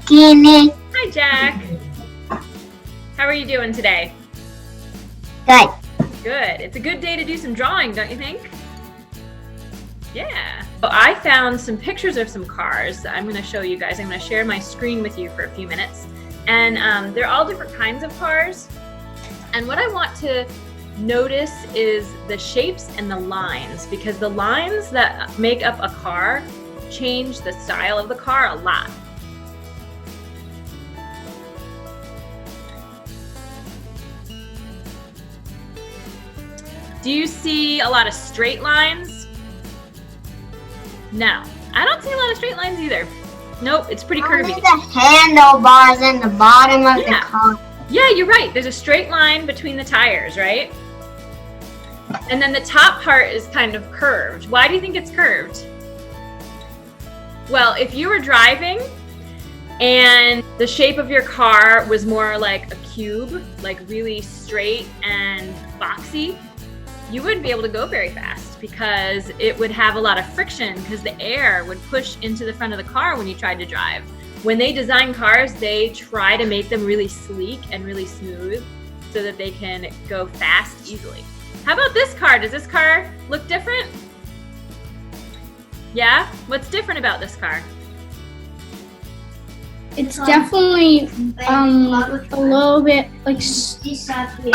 Keeney. Hi, Jack. How are you doing today? Good. Good. It's a good day to do some drawing, don't you think? Yeah. So I found some pictures of some cars that I'm going to show you guys. I'm going to share my screen with you for a few minutes. And they're all different kinds of cars. And what I want to notice is the shapes and the lines, because the lines that make up a car change the style of the car a lot. Do you see a lot of straight lines? No, I don't see a lot of straight lines either. Nope, it's pretty curvy. Only the handlebars in the bottom of the car. Yeah, you're right. There's a straight line between the tires, right? And then the top part is kind of curved. Why do you think it's curved? Well, if you were driving and the shape of your car was more like a cube, like really straight and boxy, you wouldn't be able to go very fast because it would have a lot of friction because the air would push into the front of the car when you tried to drive. When they design cars, they try to make them really sleek and really smooth so that they can go fast easily. How about this car? Does this car look different? Yeah? What's different about this car? It's definitely a little bit like shorter.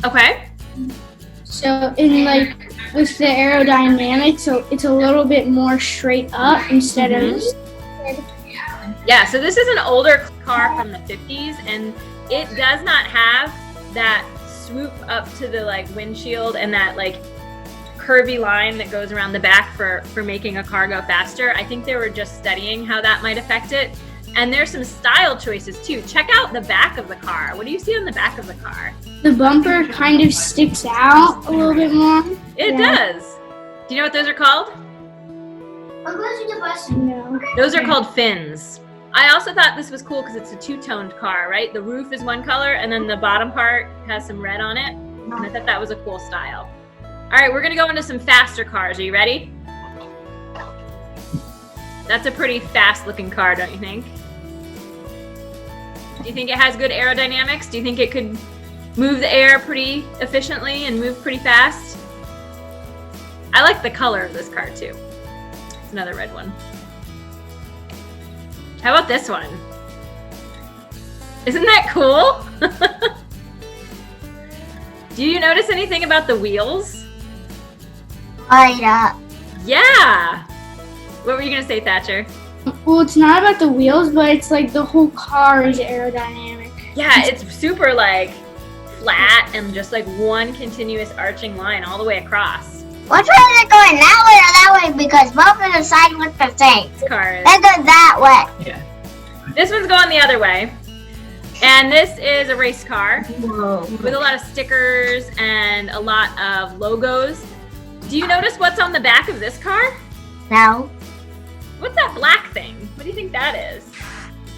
Okay. So in like with the aerodynamics, so it's a little bit more straight up instead of. Yeah, so this is an older car from the 50s, and it does not have that swoop up to the like windshield and that like curvy line that goes around the back for making a car go faster. I think they were just studying how that might affect it. And there's some style choices too. Check out the back of the car. What do you see on the back of the car? The bumper kind of sticks out a little bit more. It does. Do you know what those are called? No. Those are called fins. I also thought this was cool because it's a two-toned car, right? The roof is one color and then the bottom part has some red on it. And I thought that was a cool style. All right, we're gonna go into some faster cars. Are you ready? That's a pretty fast looking car, don't you think? Do you think it has good aerodynamics? Do you think it could move the air pretty efficiently and move pretty fast? I like the color of this car too. It's another red one. How about this one? Isn't that cool? Do you notice anything about the wheels? Light up. Yeah. What were you gonna say, Thatcher? Well, it's not about the wheels, but it's like the whole car is aerodynamic. Yeah, it's super like flat and just like one continuous arching line all the way across. Which way is it going, that way or that way? Because both of the sides look the same. This car is. It goes that way. Yeah. This one's going the other way. And this is a race car with a lot of stickers and a lot of logos. Do you notice what's on the back of this car? No. What's that black thing? What do you think that is?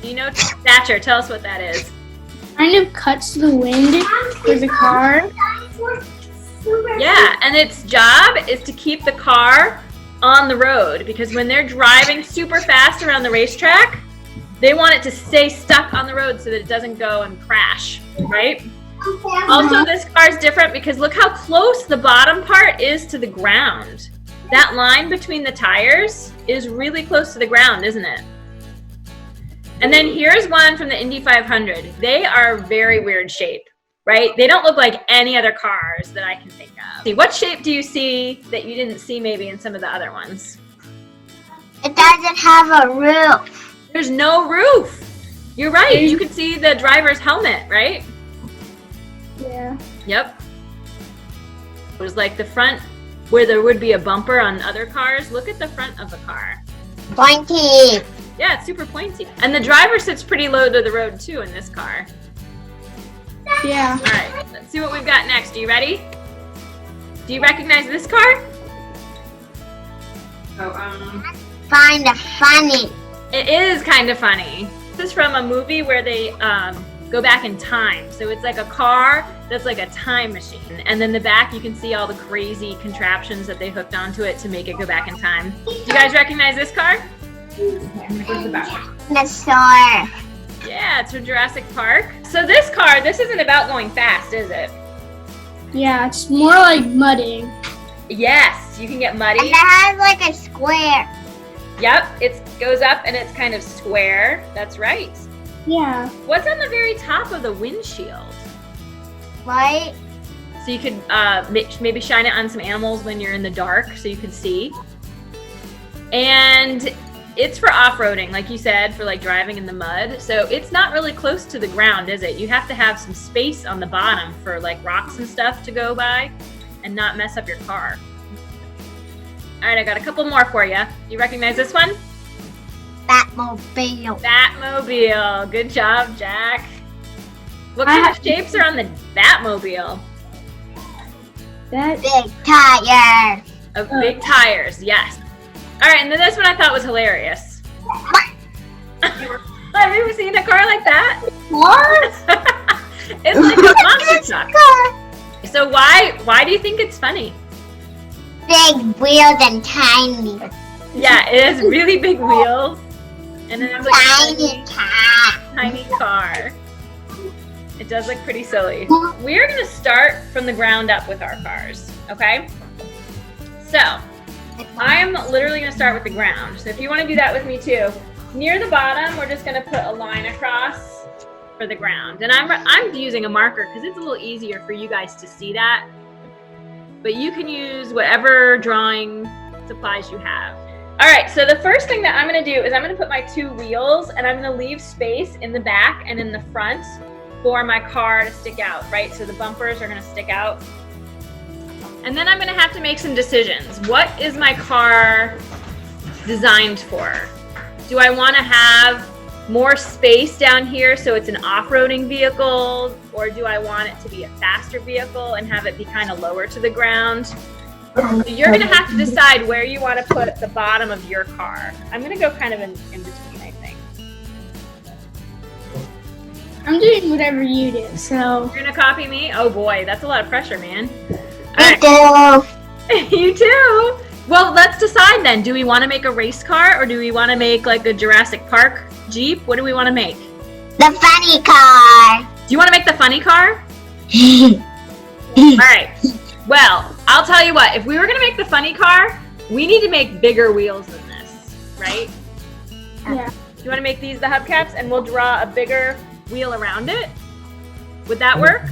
Do you know? Thatcher, tell us what that is. Kind of cuts the wind for the car. Yeah, and its job is to keep the car on the road because when they're driving super fast around the racetrack, they want it to stay stuck on the road so that it doesn't go and crash, right? Also, this car is different because look how close the bottom part is to the ground. That line between the tires is really close to the ground, isn't it? And then here's one from the Indy 500. They are very weird shape, right? They don't look like any other cars that I can think of. See, what shape do you see that you didn't see maybe in some of the other ones? It doesn't have a roof. There's no roof. You're right. You can see the driver's helmet, right? Yeah. Yep. It was like the front where there would be a bumper on other cars. Look at the front of the car. Pointy. Yeah, it's super pointy. And the driver sits pretty low to the road too in this car. Yeah. All right, let's see what we've got next. Are you ready? Do you recognize this car? Kind of funny. It is kind of funny. This is from a movie where they go back in time. So it's like a car that's like a time machine. And then the back, you can see all the crazy contraptions that they hooked onto it to make it go back in time. Do you guys recognize this car? What's it about? Dinosaur. Yeah, it's from Jurassic Park. So this car, this isn't about going fast, is it? Yeah, it's more like mudding. Yes, you can get And muddy. it has like a square. Yep, it goes up and it's kind of square. That's right. Yeah. What's on the very top of the windshield? Right? So you could maybe shine it on some animals when you're in the dark so you can see. And it's for off-roading, like you said, for like driving in the mud. So it's not really close to the ground, is it? You have to have some space on the bottom for like rocks and stuff to go by and not mess up your car. All right, I got a couple more for you. You recognize this one? Batmobile. Batmobile. Good job, Jack. What kind of shapes are on the Batmobile? That. Big tire. Of big tires, yes. All right, and then this one I thought was hilarious. Have you ever seen a car like that? What? It's like a monster truck. So why do you think it's funny? Big wheels and tiny. Yeah, it has really big wheels, and then it's like a Tiny car. tiny car. It does look pretty silly. We are going to start from the ground up with our cars, okay? So, I'm literally going to start with the ground. So if you want to do that with me too, near the bottom, we're just going to put a line across for the ground. And I'm using a marker because it's a little easier for you guys to see that. But you can use whatever drawing supplies you have. All right, so the first thing that I'm going to do is I'm going to put my two wheels and I'm going to leave space in the back and in the front for my car to stick out, right? So the bumpers are going to stick out. And then I'm going to have to make some decisions. What is my car designed for? Do I want to have more space down here so it's an off-roading vehicle, or do I want it to be a faster vehicle and have it be kind of lower to the ground? So you're going to have to decide where you want to put the bottom of your car. I'm going to go kind of in between, I think. I'm doing whatever you do, so. You're going to copy me? Oh boy, that's a lot of pressure, man. Me too. You too? Well, let's decide then. Do we want to make a race car or do we want to make like a Jurassic Park Jeep? What do we want to make? The funny car. Do you want to make the funny car? All right. Well, I'll tell you what. If we were going to make the funny car, we need to make bigger wheels than this, right? Yeah. Do you want to make these the hubcaps and we'll draw a bigger wheel around it? Would that work?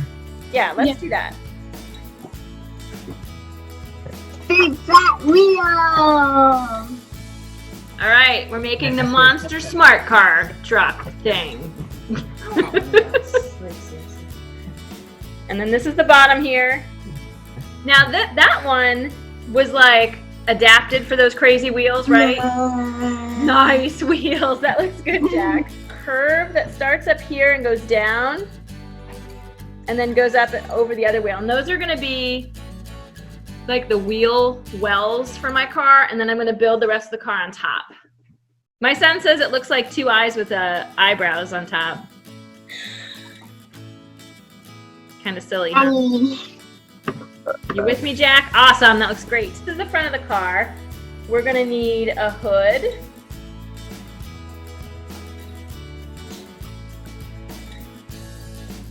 Yeah, let's do that. Big fat wheel. All right, we're making the monster smart car truck thing. And then this is the bottom here. Now that one was like adapted for those crazy wheels, right? Nice wheels. That looks good, Jack. Curve that starts up here and goes down and then goes up over the other wheel. And those are going to be like the wheel wells for my car, and then I'm going to build the rest of the car on top. My son says it looks like two eyes with eyebrows on top. Kind of silly, huh? You with me, Jack? Awesome, that looks great. This is the front of the car. We're going to need a hood.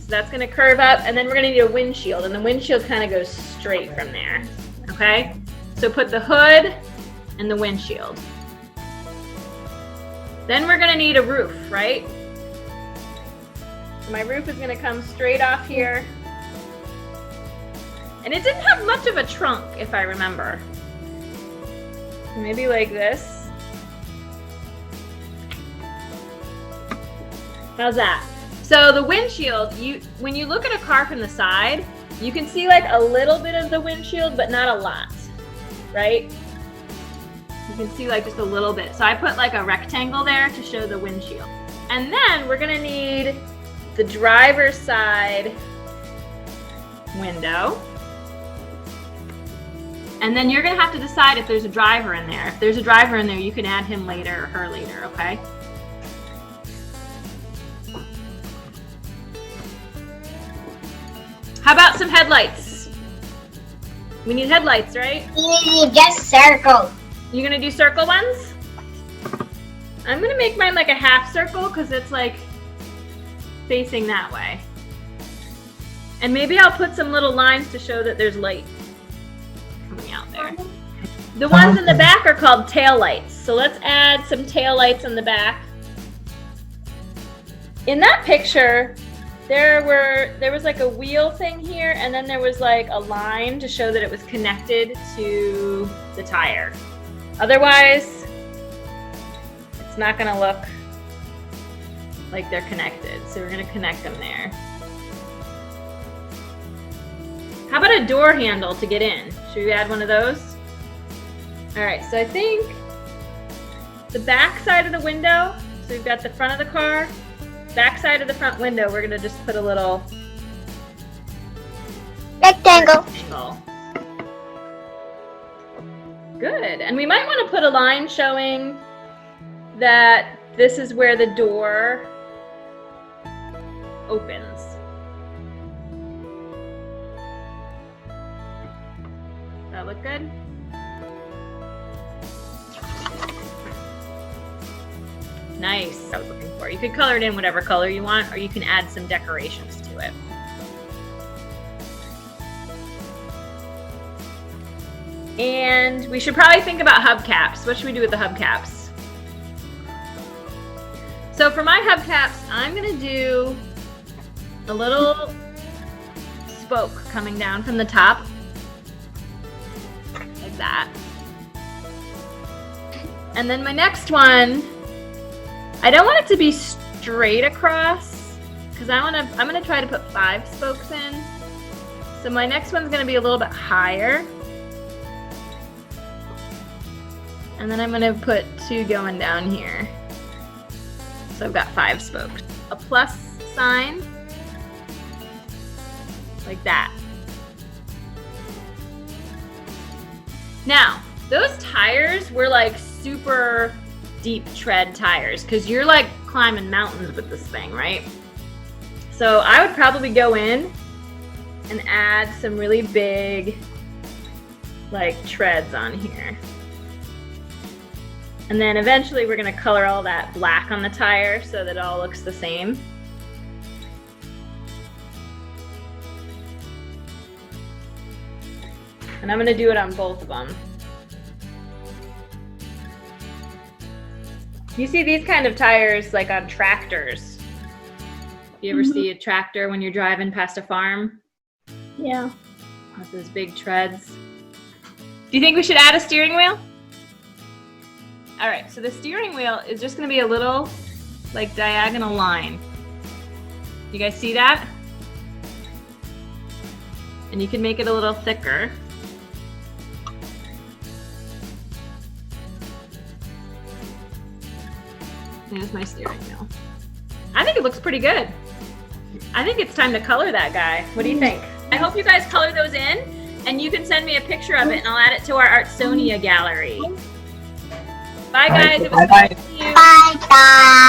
So that's going to curve up, and then we're going to need a windshield, and the windshield kind of goes straight from there. Okay, so put the hood and the windshield. Then we're gonna need a roof, right? So my roof is gonna come straight off here. And it didn't have much of a trunk, if I remember. Maybe like this. How's that? So the windshield, when you look at a car from the side, you can see like a little bit of the windshield, but not a lot, right? You can see like just a little bit. So I put like a rectangle there to show the windshield. And then we're gonna need the driver's side window. And then you're gonna have to decide if there's a driver in there. If there's a driver in there, you can add him later or her later, okay? How about some headlights? We need headlights, right? You just circle. You gonna do circle ones? I'm gonna make mine like a half circle because it's like facing that way. And maybe I'll put some little lines to show that there's light coming out there. The ones in the back are called tail lights. So let's add some tail lights on the back. In that picture, there was like a wheel thing here, and then there was like a line to show that it was connected to the tire. Otherwise, it's not gonna look like they're connected. So we're gonna connect them there. How about a door handle to get in? Should we add one of those? All right, so I think the back side of the window, so we've got the front of the car, back side of the front window, we're gonna just put a little rectangle. Good, and we might wanna put a line showing that this is where the door opens. Does that look good? Nice. I was looking for. You could color it in whatever color you want, or you can add some decorations to it. And we should probably think about hubcaps. What should we do with the hubcaps? So for my hubcaps, I'm gonna do a little spoke coming down from the top, like that. And then my next one, I don't want it to be straight across because I'm gonna try to put 5 spokes in. So my next one's gonna be a little bit higher. And then I'm gonna put 2 going down here. So I've got 5 spokes. A plus sign, like that. Now, those tires were like super deep tread tires because you're like climbing mountains with this thing, right? So I would probably go in and add some really big like treads on here. And then eventually we're gonna color all that black on the tire so that it all looks the same. And I'm gonna do it on both of them. You see these kind of tires like on tractors. You ever see a tractor when you're driving past a farm? Yeah. With those big treads. Do you think we should add a steering wheel? All right, so the steering wheel is just gonna be a little like diagonal line. You guys see that? And you can make it a little thicker. There's my steering wheel. I think it looks pretty good. I think it's time to color that guy. What do you think? I hope you guys color those in, and you can send me a picture of it and I'll add it to our Artsonia gallery. Bye guys. It was Bye-bye. nice to see you. Bye, guys.